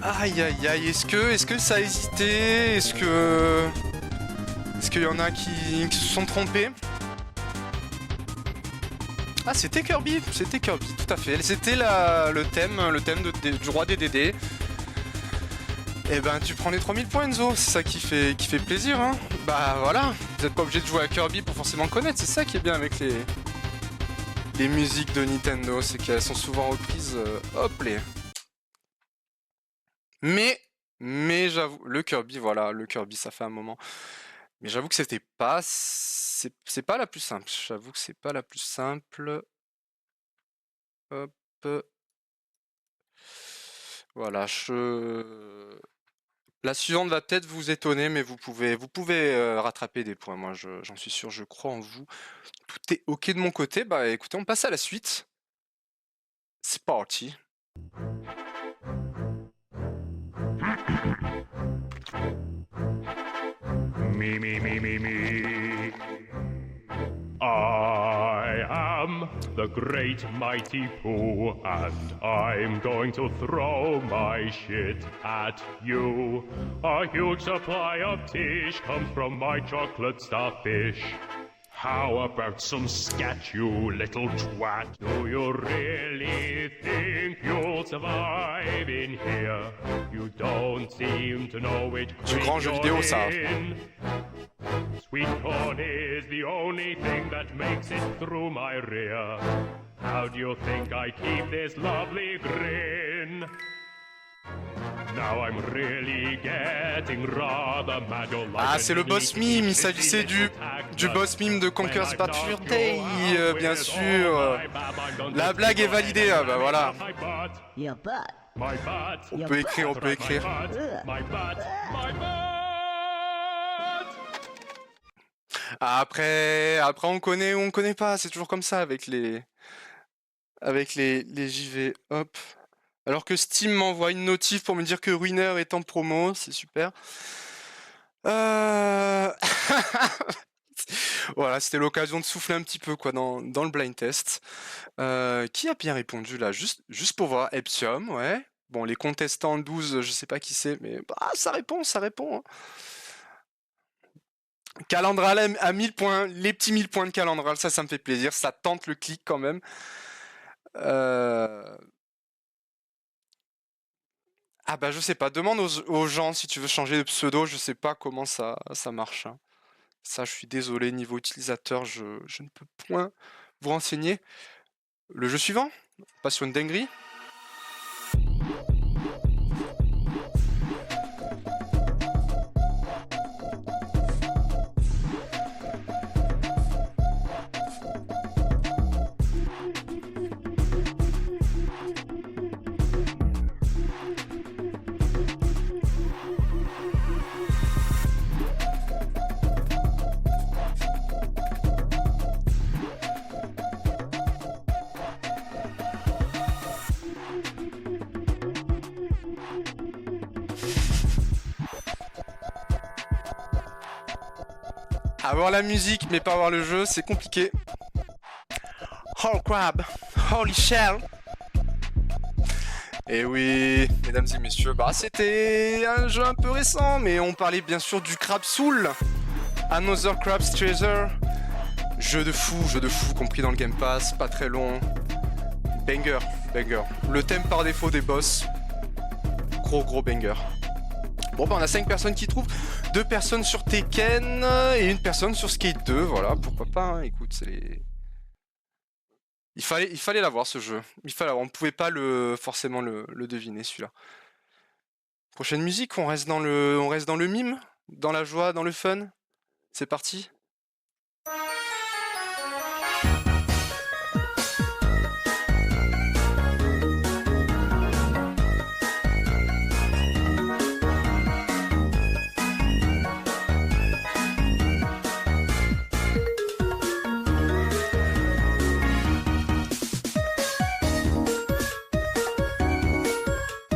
Aïe aïe aïe, est-ce que ça a hésité? Est-ce qu'il y en a qui se sont trompés? Ah, c'était Kirby, tout à fait. C'était le thème du roi des DD. Et ben tu prends les 3000 points Enzo, c'est ça qui fait plaisir hein. Bah voilà, vous n'êtes pas obligé de jouer à Kirby pour forcément connaître, c'est ça qui est bien avec les musiques de Nintendo, c'est qu'elles sont souvent reprises, hop les. Mais j'avoue, le Kirby, voilà, le Kirby, ça fait un moment. Mais j'avoue que c'est pas la plus simple. J'avoue que c'est pas la plus simple. Hop. Voilà, la suivante va peut-être vous étonner, mais vous pouvez rattraper des points. Moi, j'en suis sûr, je crois en vous. Tout est ok de mon côté. Bah écoutez, on passe à la suite. C'est parti. Me. I am the great mighty Pooh, and I'm going to throw my shit at you. A huge supply of tish comes from my chocolate starfish. How about some scat, you little twat? Do you really think you'll survive in here? You don't seem to know it. Du grand jeu vidéo, ça. Sweet corn is the only thing that makes it through my rear. How do you think I keep this lovely grin? Now I'm really getting rather mad. Ah, c'est le boss mime, il s'agissait du boss mime de Conker's Bad Fur Day, bien sûr. La blague est validée, ah bah voilà. On peut écrire. Après on connaît ou on connaît pas, c'est toujours comme ça avec les JV, hop. Alors que Steam m'envoie une notif pour me dire que Ruiner est en promo, c'est super. Voilà, c'était l'occasion de souffler un petit peu quoi dans le blind test. Qui a bien répondu là? Juste pour voir, Epsium, ouais. Bon, les contestants 12, je sais pas qui c'est, mais bah, ça répond. Hein. Calandral à 1000 points, les petits 1000 points de Calandral, ça me fait plaisir, ça tente le clic quand même. Ah bah je sais pas, demande aux gens si tu veux changer de pseudo, je sais pas comment ça marche. Hein. Ça je suis désolé, niveau utilisateur, je ne peux point vous renseigner. Le jeu suivant, Passion dinguerie. Avoir la musique mais pas avoir le jeu, c'est compliqué. Oh crab, holy shell. Et oui, mesdames et messieurs, bah c'était un jeu un peu récent, mais on parlait bien sûr du Crab Soul, Another Crab's Treasure. Jeu de fou, compris dans le Game Pass, pas très long. Banger. Le thème par défaut des boss. Gros banger. Bon bah on a 5 personnes qui trouvent. 2 personnes sur Tekken et 1 personne sur Skate 2, voilà, pourquoi pas, hein, écoute, c'est les... Il fallait l'avoir ce jeu, on pouvait pas forcément le deviner celui-là. Prochaine musique, on reste dans le mime, dans la joie, dans le fun. C'est parti.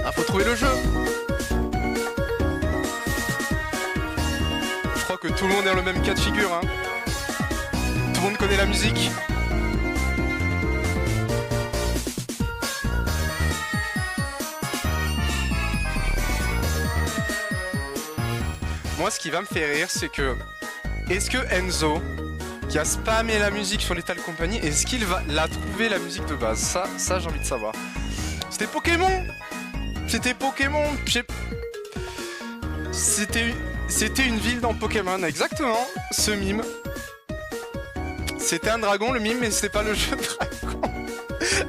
Ah, faut trouver le jeu. Je crois que tout le monde est dans le même cas de figure, hein. Tout le monde connaît la musique. Moi, ce qui va me faire rire, c'est que... Est-ce que Enzo, qui a spammé la musique sur Lethal Company, est-ce qu'il l'a trouvé la musique de base? Ça j'ai envie de savoir. C'était Pokémon. C'était une ville dans Pokémon, exactement, ce mime. C'était un dragon, le mime, mais c'était pas le jeu dragon.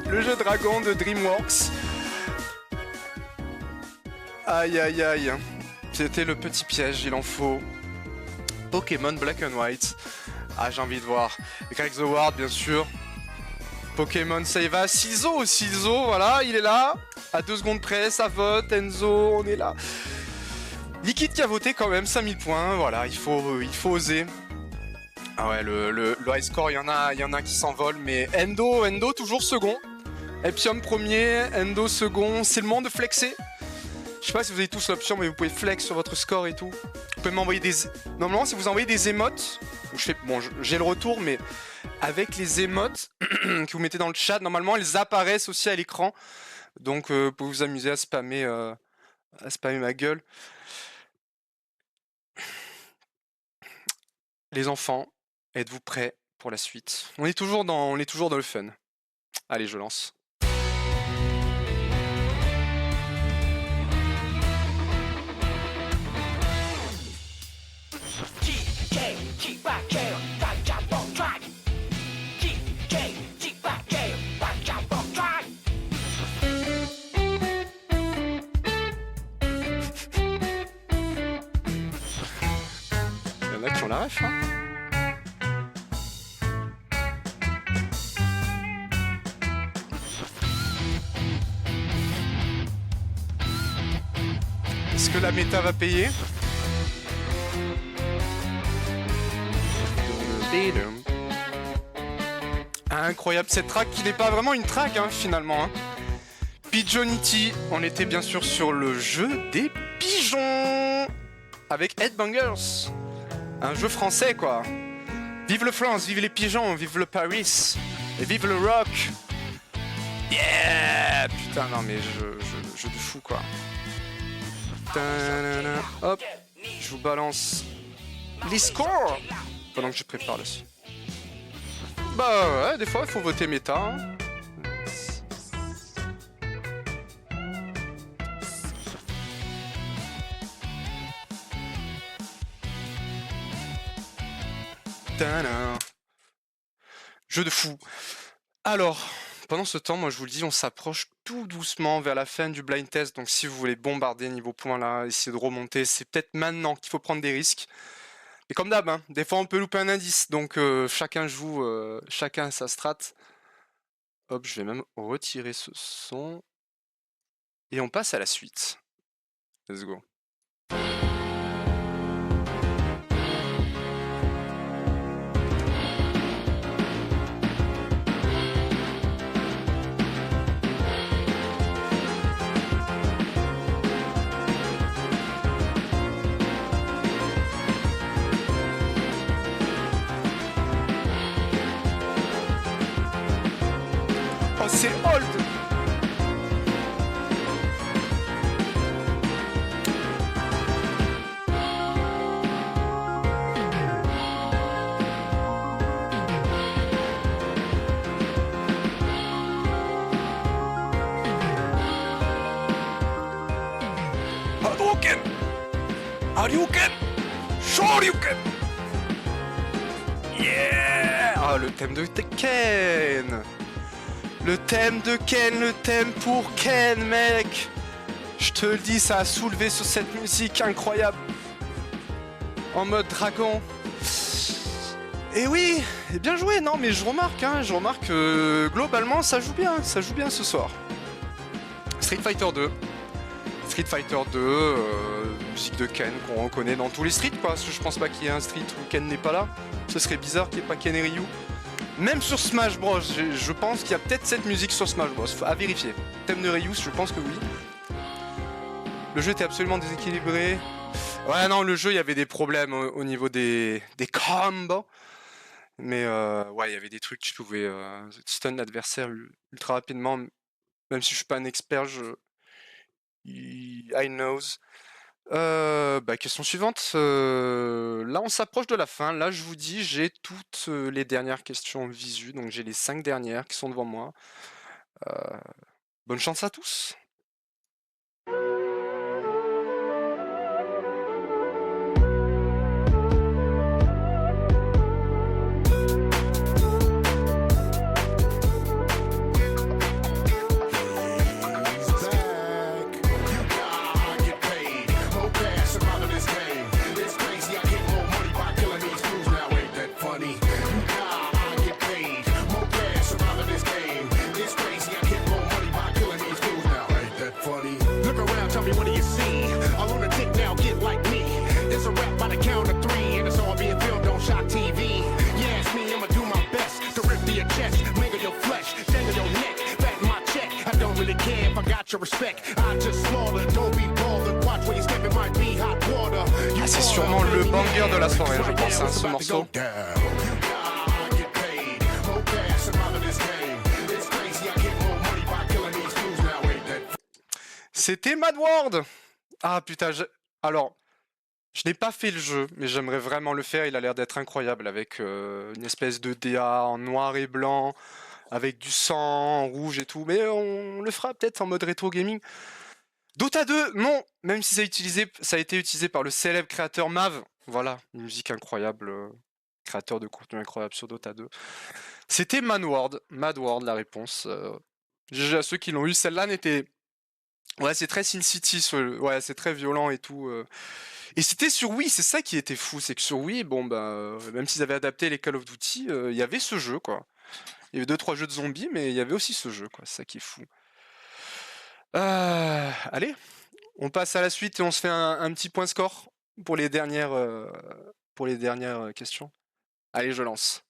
Le jeu dragon de DreamWorks. Aïe aïe aïe. C'était le petit piège, il en faut. Pokémon Black and White. Ah, j'ai envie de voir. Greg the Ward, bien sûr. Pokémon Saiva. Silzo, voilà, il est là. À 2 secondes près, ça vote. Enzo, on est là. Liquid qui a voté quand même, 5000 points. Voilà, il faut oser. Ah ouais, le high score, il y en a qui s'envolent. Mais Endo toujours second. Epium premier, Endo second. C'est le moment de flexer. Je sais pas si vous avez tous l'option, mais vous pouvez flex sur votre score et tout. Vous pouvez m'envoyer des... Normalement, si vous envoyez des émotes, bon, j'ai le retour, mais avec les émotes que vous mettez dans le chat, normalement, elles apparaissent aussi à l'écran. Donc, vous pouvez vous amuser à spammer ma gueule. Les enfants, êtes-vous prêts pour la suite? On est toujours dans le fun. Allez, je lance. Il y en a qui ont la ref, hein. Est-ce que la méta va payer? Incroyable cette track qui n'est pas vraiment une track, hein, finalement, hein. Pigeonity, on était bien sûr sur le jeu des pigeons avec Headbangers, un jeu français quoi. Vive le France, vive les pigeons, vive le Paris et vive le rock. Yeah, putain non mais jeu de fou quoi. Ta-na-na. Hop, je vous balance les scores pendant que je prépare le suite. Bah ouais, des fois il faut voter méta. Hein. Ta-da. Jeu de fou. Alors, pendant ce temps, moi je vous le dis, on s'approche tout doucement vers la fin du blind test. Donc si vous voulez bombarder niveau points là, essayer de remonter, c'est peut-être maintenant qu'il faut prendre des risques. Et comme d'hab, hein, des fois on peut louper un indice, donc chacun joue, chacun sa strat. Hop, je vais même retirer ce son. Et on passe à la suite. Let's go. Oh, c'est old. Hadouken! Hadouken! Shoryuken. Yeah. Ah, le thème de Ken. Le thème de Ken, le thème pour Ken, mec. Je te le dis, ça a soulevé sur cette musique incroyable. En mode dragon. Et oui, bien joué, non mais je remarque que globalement ça joue bien ce soir. Street Fighter 2. Street Fighter 2, musique de Ken qu'on reconnaît dans tous les streets quoi, parce que je pense pas qu'il y ait un street où Ken n'est pas là. Ce serait bizarre qu'il n'y ait pas Ken et Ryu. Même sur Smash Bros, je pense qu'il y a peut-être cette musique sur Smash Bros, à vérifier. Thème de Ryu, je pense que oui. Le jeu était absolument déséquilibré. Ouais non, le jeu il y avait des problèmes au niveau des combos. Mais ouais, il y avait des trucs, tu pouvais stun l'adversaire ultra rapidement. Même si je suis pas un expert, I knows. Question suivante. Là, on s'approche de la fin. Là, je vous dis, j'ai toutes les dernières questions visu. Donc, j'ai les 5 dernières qui sont devant moi. Bonne chance à tous. Ah, c'est sûrement le banger de la soirée, je pense, hein, ce morceau. C'était Mad World. Ah putain, alors, je n'ai pas fait le jeu, mais j'aimerais vraiment le faire. Il a l'air d'être incroyable avec une espèce de DA en noir et blanc, avec du sang en rouge et tout. Mais on le fera peut-être en mode rétro gaming. Dota 2, non, même si ça a été utilisé par le célèbre créateur Mav. Voilà, une musique incroyable, créateur de contenu incroyable sur Dota 2. C'était Mad World, la réponse. GG à ceux qui l'ont eu, celle-là n'était... Ouais, c'est très Sin City, ouais, c'est très violent et tout. Et c'était sur Wii, c'est ça qui était fou, c'est que sur Wii, bon bah, même s'ils avaient adapté les Call of Duty, il y avait ce jeu, quoi. Il y avait 2-3 jeux de zombies, mais il y avait aussi ce jeu, quoi, c'est ça qui est fou. Allez, on passe à la suite et on se fait un petit point score pour les dernières questions. Allez, je lance.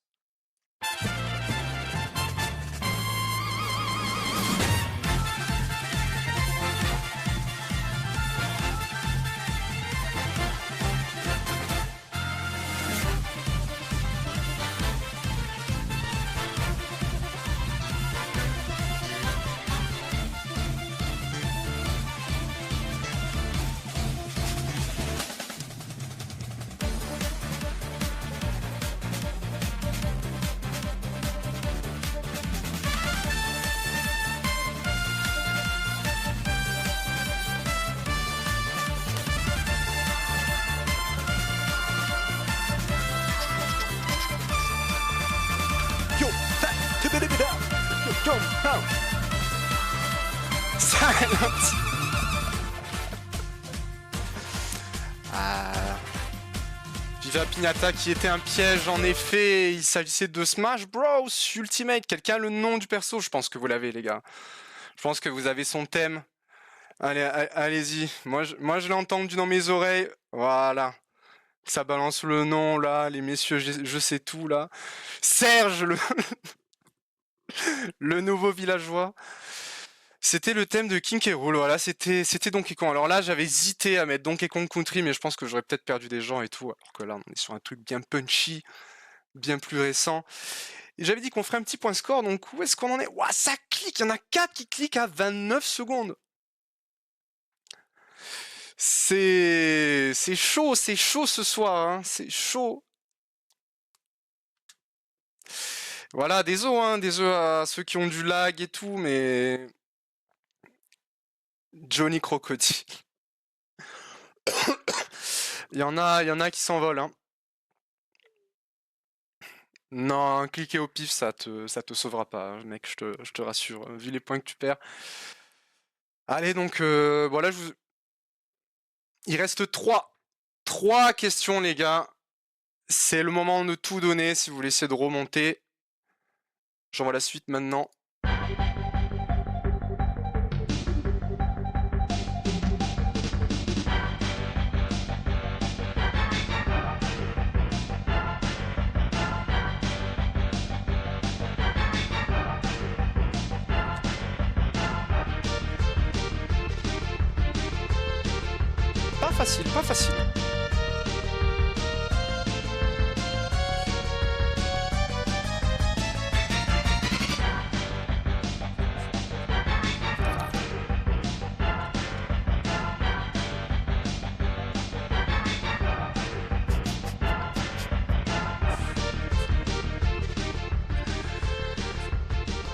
Silence. Viva Pinata qui était un piège en effet, il s'agissait de Smash Bros Ultimate. Quelqu'un a le nom du perso? Je pense que vous l'avez les gars. Je pense que vous avez son thème. Allez, allez-y. Moi je l'ai entendu dans mes oreilles. Voilà. Ça balance le nom là, les messieurs, je sais tout là. Serge, le nouveau villageois. C'était le thème de King K. Rool, voilà, c'était Donkey Kong. Alors là, j'avais hésité à mettre Donkey Kong Country, mais je pense que j'aurais peut-être perdu des gens et tout, alors que là, on est sur un truc bien punchy, bien plus récent. Et j'avais dit qu'on ferait un petit point score, donc où est-ce qu'on en est? Ouah, ça clique, il y en a 4 qui cliquent à 29 secondes. C'est chaud ce soir, hein, c'est chaud. Voilà, désolé à ceux qui ont du lag et tout, mais... Johnny Crocodile. il y en a qui s'envolent, hein. Non, cliquer au pif, ça te sauvera pas, hein, mec, je te rassure, vu les points que tu perds. Allez, donc, voilà, il reste trois questions, les gars. C'est le moment de tout donner si vous voulez essayer de remonter. J'envoie la suite maintenant. Pas facile, pas facile.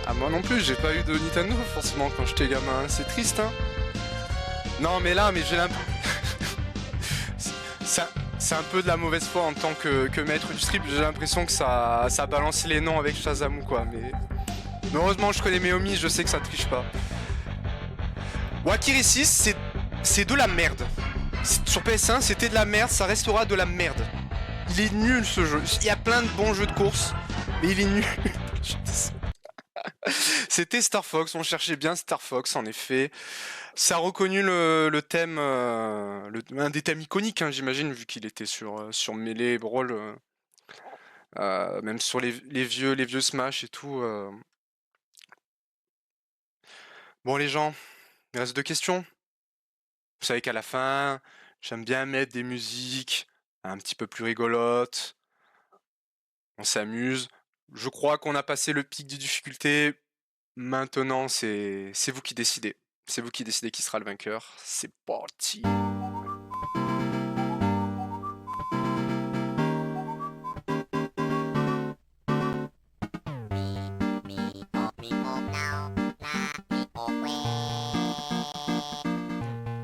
Ah, moi non plus, j'ai pas eu de Nintendo forcément quand j'étais gamin, c'est triste, hein. Non, mais là, mais j'ai l'impression... C'est un peu de la mauvaise foi en tant que maître du strip, j'ai l'impression que ça a balancé les noms avec Shazam ou quoi, mais heureusement je connais Meomi, je sais que ça triche pas. Wakiri 6, c'est de la merde. Sur PS1, c'était de la merde, ça restera de la merde. Il est nul ce jeu, il y a plein de bons jeux de course, mais il est nul. C'était Star Fox, on cherchait bien Star Fox en effet. Ça a reconnu le thème, un des thèmes iconiques, hein, j'imagine, vu qu'il était sur Melee, Brawl, même sur les vieux Smash et tout. Bon les gens, il reste 2 questions. Vous savez qu'à la fin, j'aime bien mettre des musiques un petit peu plus rigolotes. On s'amuse. Je crois qu'on a passé le pic de difficulté. Maintenant, c'est vous qui décidez. C'est vous qui décidez qui sera le vainqueur. C'est parti.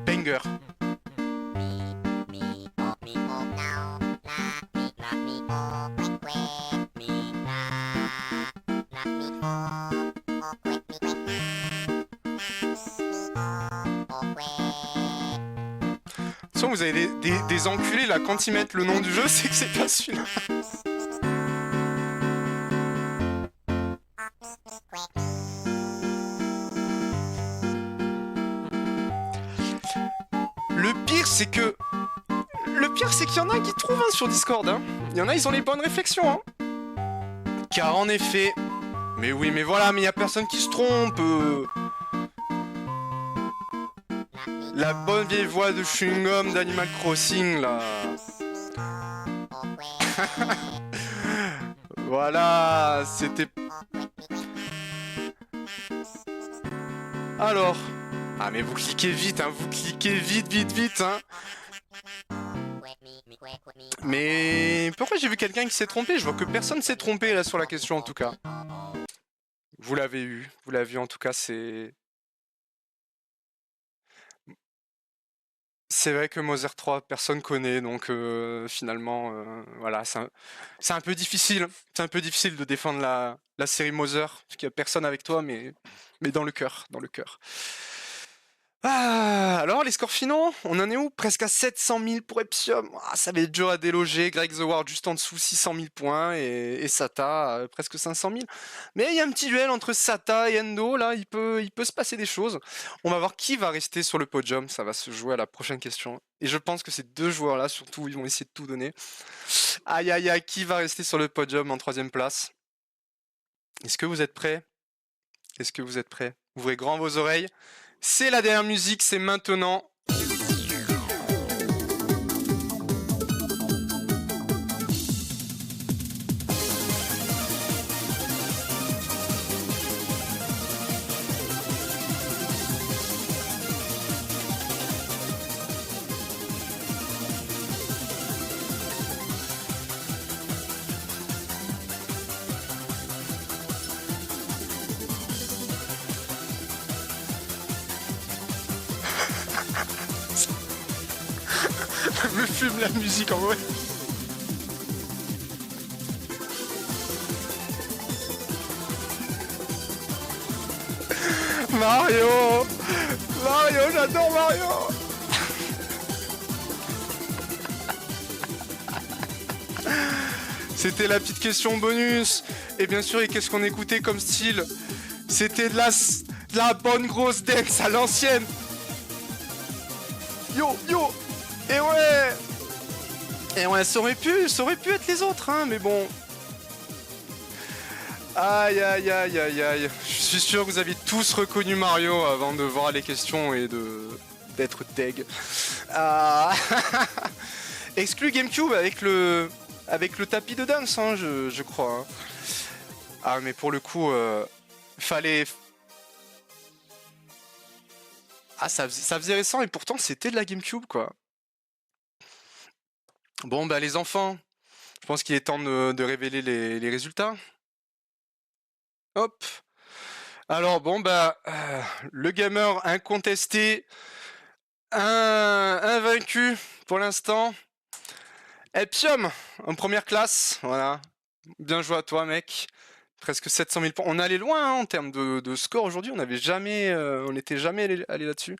Banger. Soit vous avez des enculés là, quand ils mettent le nom du jeu, c'est que c'est pas celui-là. Le pire, c'est qu'il y en a qui trouvent hein, sur Discord. Hein. Il y en a, ils ont les bonnes réflexions. Hein. Car en effet... Mais oui, mais voilà, mais il y a personne qui se trompe. La bonne vieille voix de chewing-gum d'Animal Crossing, là. Voilà, c'était... Alors... Ah, mais vous cliquez vite, hein, vous cliquez vite, hein. Mais pourquoi j'ai vu quelqu'un qui s'est trompé? Je vois que personne s'est trompé, là, sur la question, en tout cas. Vous l'avez eu, en tout cas, c'est... C'est vrai que Mother 3, personne connaît, donc finalement, voilà, c'est un peu difficile. C'est un peu difficile de défendre la série Mother, parce qu'il n'y a personne avec toi, mais dans le cœur, Ah, alors, les scores finaux, on en est où? Presque à 700 000 pour Epsium. Ah, ça va être dur à déloger. Greg The Ward juste en dessous, 600 000 points. Et Sata, presque 500 000. Mais il y a un petit duel entre Sata et Endo. Là, il peut se passer des choses. On va voir qui va rester sur le podium. Ça va se jouer à la prochaine question. Et je pense que ces 2 joueurs-là, surtout, ils vont essayer de tout donner. Aïe, aïe, aïe, qui va rester sur le podium en 3e place? Est-ce que vous êtes prêts? Ouvrez grand vos oreilles. C'est la dernière musique, c'est maintenant. me fume la musique en vrai. Mario! Mario, j'adore Mario! C'était la petite question bonus. Et bien sûr, et qu'est-ce qu'on écoutait comme style? C'était de la bonne grosse dance à l'ancienne. Yo, yo! Et ouais! Et ouais, ça aurait pu être les autres, hein, mais bon. Aïe aïe aïe aïe aïe. Je suis sûr que vous avez tous reconnu Mario avant de voir les questions et d'être deg. Ah. Exclu GameCube avec le tapis de danse, hein, je crois. Hein. Ah mais pour le coup, fallait... Ah ça faisait récent et pourtant c'était de la GameCube quoi. Bon bah les enfants, je pense qu'il est temps de révéler les résultats. Hop. Alors bon bah le gamer incontesté, invaincu pour l'instant. Epsium en première classe, voilà. Bien joué à toi mec. Presque 700 000 points. On allait loin hein, en termes de score aujourd'hui. On n'était jamais allé là-dessus.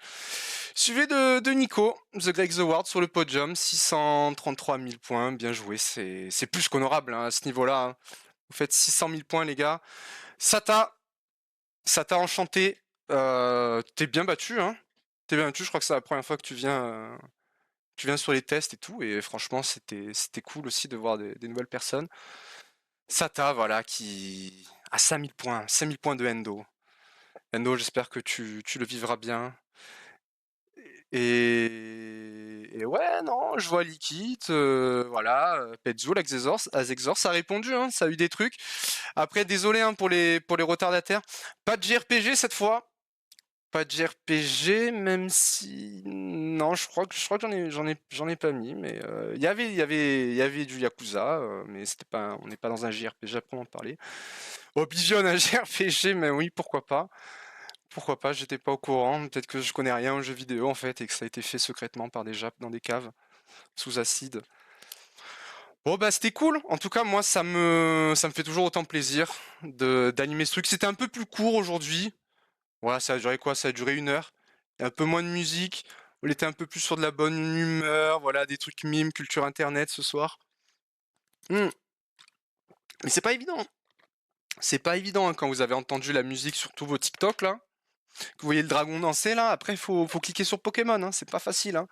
Suivi de Nico, The Greg The Ward sur le podium, 633 000 points. Bien joué, c'est plus qu'honorable hein, à ce niveau-là. Hein. Vous faites 600 000 points les gars. Sata enchanté. T'es bien battu, hein. T'es bien battu. Je crois que c'est la première fois que tu viens sur les tests et tout. Et franchement, c'était cool aussi de voir des nouvelles personnes. Sata, voilà, qui a 5000 points. 5000 points de Endo. Endo, j'espère que tu le vivras bien. Et ouais, non, je vois Liquid, voilà, Pezzo, Azexor, ça a répondu, hein, ça a eu des trucs. Après, désolé hein, pour les retardataires. Pas de JRPG cette fois. Pas de JRPG, même si... Non, je crois que j'en ai pas mis, mais il y avait du Yakuza, mais c'était pas, on n'est pas dans un JRPG à proprement parler. Oblivion, un JRPG, mais oui, pourquoi pas. Pourquoi pas, j'étais pas au courant, peut-être que je connais rien aux jeux vidéo en fait, et que ça a été fait secrètement par des Japs dans des caves, sous acide. Bon bah c'était cool, en tout cas moi ça me fait toujours autant plaisir d'animer ce truc. C'était un peu plus court aujourd'hui. Voilà, ça a duré quoi? Ça a duré 1 heure. Et un peu moins de musique. On était un peu plus sur de la bonne humeur, voilà, des trucs mimes, culture internet ce soir. Mais c'est pas évident. C'est pas évident hein, quand vous avez entendu la musique sur tous vos TikTok là. Que vous voyez le dragon danser là, après faut cliquer sur Pokémon, hein, c'est pas facile. Hein.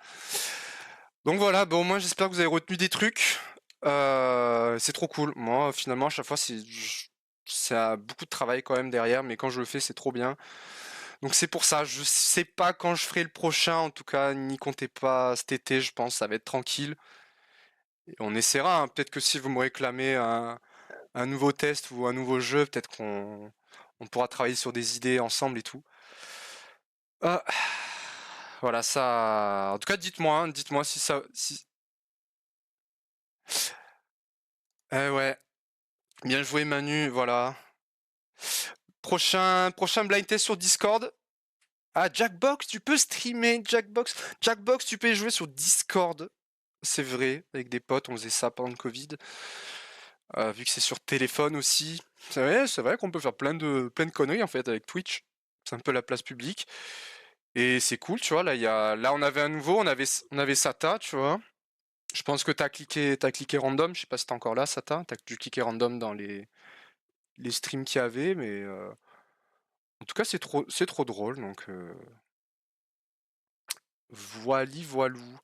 Donc voilà, bon, au moins j'espère que vous avez retenu des trucs. C'est trop cool. Moi, finalement, à chaque fois, c'est beaucoup de travail quand même derrière, mais quand je le fais, c'est trop bien. Donc c'est pour ça, je sais pas quand je ferai le prochain, en tout cas, n'y comptez pas cet été, je pense, ça va être tranquille. Et on essaiera, hein. Peut-être que si vous me réclamez un nouveau test ou un nouveau jeu, peut-être qu'on pourra travailler sur des idées ensemble et tout. Voilà, ça... En tout cas, dites-moi, hein, dites-moi si ça... Ouais, bien joué Manu, voilà. Prochain blind test sur Discord. Ah, Jackbox, tu peux streamer Jackbox. Jackbox, tu peux y jouer sur Discord. C'est vrai, avec des potes, on faisait ça pendant le Covid. Vu que c'est sur téléphone aussi. C'est vrai qu'on peut faire plein de conneries en fait avec Twitch. C'est un peu la place publique. Et c'est cool, tu vois. Là, on avait un nouveau, on avait Sata, tu vois. Je pense que t'as cliqué random. Je sais pas si t'es encore là, Sata. T'as dû cliquer random dans les streams qu'il y avait, mais en tout cas, c'est trop drôle. Donc voilou.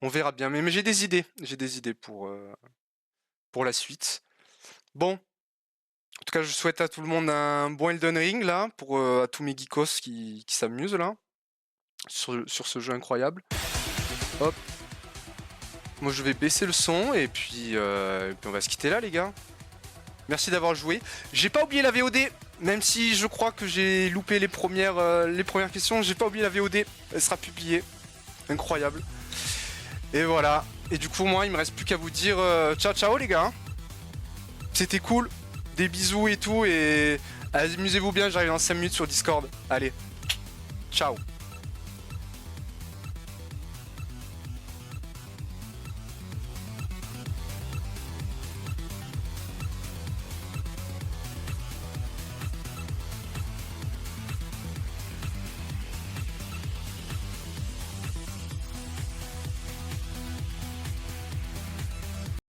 On verra bien. Mais j'ai des idées. J'ai des idées pour la suite. Bon. En tout cas, je souhaite à tout le monde un bon Elden Ring là, pour à tous mes geekos qui s'amusent là sur ce jeu incroyable. Hop. Moi, je vais baisser le son et puis on va se quitter là, les gars. Merci d'avoir joué. J'ai pas oublié la VOD, même si je crois que j'ai loupé les premières questions. J'ai pas oublié la VOD. Elle sera publiée. Incroyable. Et voilà. Et du coup, moi, il me reste plus qu'à vous dire ciao, ciao, les gars. C'était cool. Des bisous et tout. Et amusez-vous bien. J'arrive dans 5 minutes sur Discord. Allez. Ciao.